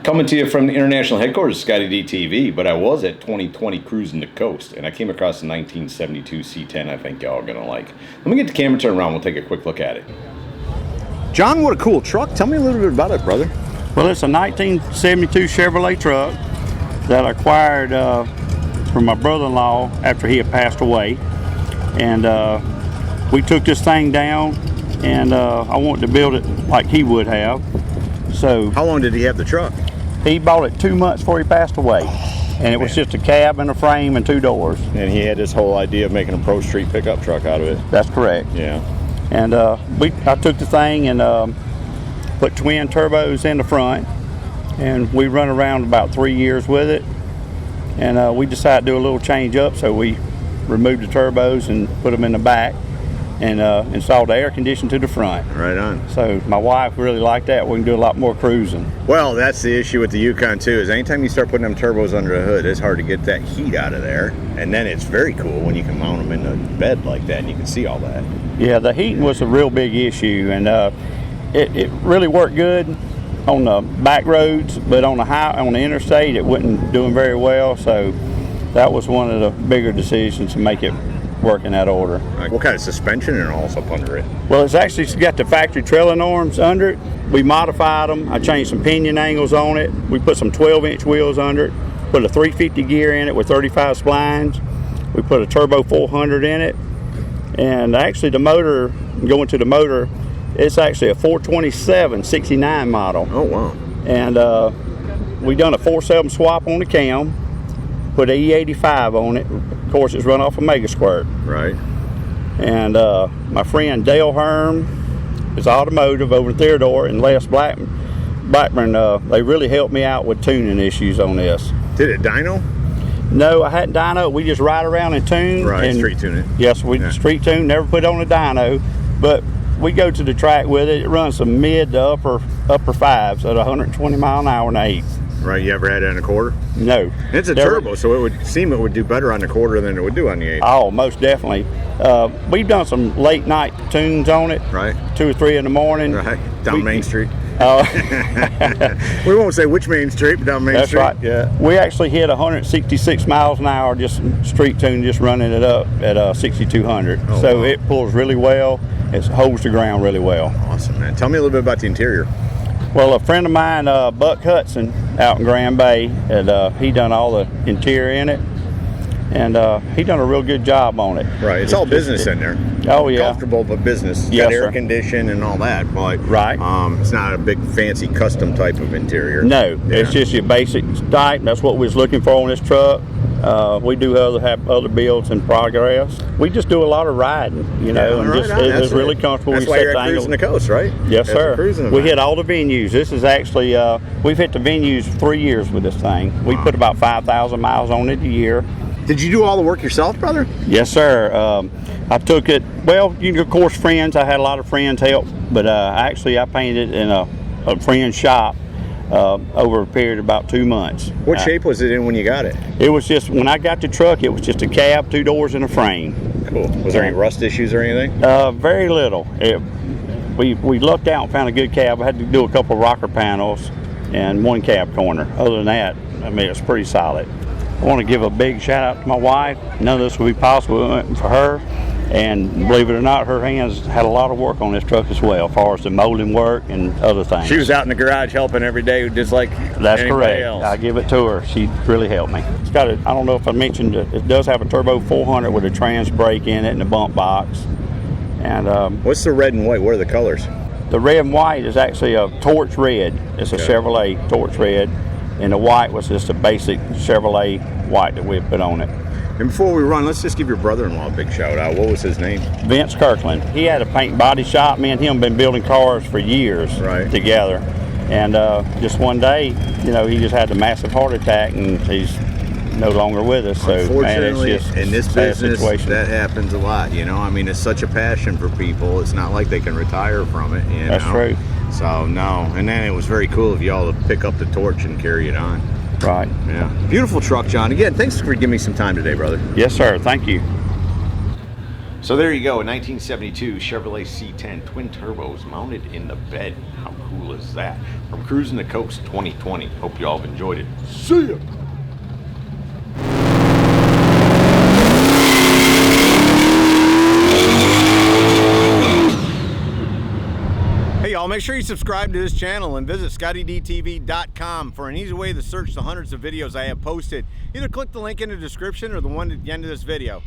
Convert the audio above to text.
Coming to you from the international headquarters of ScottieDTV, but I was at 2020 Cruisin The Coast, and I came across the 1972 C10 I think y'all are going to like. Let me get the camera turned around, we'll take a quick look at it. John, what a cool truck. Tell me a little bit about it, brother. Well, it's a 1972 Chevrolet truck that I acquired from my brother-in-law after he had passed away. And we took this thing down, and I wanted to build it like he would have. So how long did he have the truck? He bought it 2 months before he passed away. And it was just a cab and a frame and 2 doors. And he had this whole idea of making a Pro Street pickup truck out of it. That's correct. Yeah. And I took the thing and put twin turbos in the front, and we run around about 3 years with it. And we decided to do a little change up, so we removed the turbos and put them in the back and installed the air conditioning to the front. Right on. So my wife really liked that. We can do a lot more cruising. Well, that's the issue with the Yukon too, is anytime you start putting them turbos under the hood, it's hard to get that heat out of there. And then it's very cool when you can mount them in the bed like that and you can see all that. Yeah, the heating was a real big issue, and it really worked good on the back roads, but on the interstate it wasn't doing very well. So that was one of the bigger decisions to make it work in that order. What kind of suspension and all's up under it? Well, it's got the factory trailing arms under it. We modified them. I changed some pinion angles on it. We put some 12-inch wheels under it. Put a 350 gear in it with 35 splines. We put a turbo 400 in it. And actually the motor, going to the motor, it's actually a 427 69 model. Oh, wow. And we done a 4.7 swap on the cam, put an E85 on it. Of course, it's run off a Mega Squirt. Right. And my friend Dale Herm is automotive over at Theodore, and Les Blackburn, they really helped me out with tuning issues on this. Did it dyno? No, I hadn't dyno. We just ride around and tune. Right, and street tune it. Yes, we street tune, never put on a dyno, but we go to the track with it. It runs some mid to upper fives at 120 mile an hour and 8. Right, you ever had it in a quarter? No. It's a turbo, so it would seem it would do better on the quarter than it would do on the 8. Oh, most definitely. We've done some late night tunes on it. Right. 2 or 3 in the morning. Right, down Main Street. We won't say which Main Street, but down Main Street. That's right. Yeah. We actually hit 166 miles an hour just street tune, just running it up at 6,200. Oh, so wow. it pulls really well. It holds the ground really well. Awesome, man. Tell me a little bit about the interior. Well, a friend of mine, Buck Hudson, out in Grand Bay, and he done all the interior in it, and he done a real good job on it. Right, it's all business in there. Oh yeah, comfortable but business. Yes, got air sir. Conditioned and all that, but right. It's not a big fancy custom type of interior. No, it's just your basic type. That's what we was looking for on this truck. We do have other builds in progress. We just do a lot of riding, you know, and just it's really comfortable. That's why you're at Cruisin The Coast, right? Yes, sir. We hit hit all the venues. This is actually we've hit the venues 3 years with this thing. We put about 5,000 miles on it a year. Did you do all the work yourself, brother? Yes, sir. I took it. Well, you know, of course, friends. I had a lot of friends help, but actually, I painted in a friend's shop. Over a period of about 2 months. What shape was it in when you got it? It was just, when I got the truck, it was just a cab, 2 doors, and a frame. Cool. Was there any rust issues or anything? Very little. We lucked out and found a good cab. I had to do a couple of rocker panels and 1 cab corner. Other than that, I mean, it's pretty solid. I want to give a big shout out to my wife. None of this would be possible for her. And believe it or not, her hands had a lot of work on this truck as well, as far as the molding work and other things. She was out in the garage helping every day, just like That's anybody correct. else. I give it to her. She really helped me. It's got I don't know if I mentioned it does have a turbo 400 with a trans brake in it and a bump box. And what's the red and white? What are the colors? The red and white is actually a torch red. It's a Chevrolet torch red, and the white was just a basic Chevrolet white that we put on it. And before we run, let's just give your brother-in-law a big shout out. What was his name? Vince Kirkland. He had a paint body shop. Me and him been building cars for years together. And just one day, you know, he just had a massive heart attack, and he's no longer with us. So, unfortunately, man, it's just in this business, that happens a lot. You know, I mean, it's such a passion for people. It's not like they can retire from it. You That's know? true. So no, and then it was very cool of y'all to pick up the torch and carry it on. Right. Yeah. Beautiful truck, John. Again, thanks for giving me some time today, brother. Yes, sir. Thank you. So there you go, a 1972 Chevrolet C10 twin turbos mounted in the bed. How cool is that? From Cruisin The Coast 2020. Hope you all have enjoyed it. See ya! Hey y'all, make sure you subscribe to this channel and visit ScottieDTV.com for an easy way to search the hundreds of videos I have posted. Either click the link in the description or the one at the end of this video.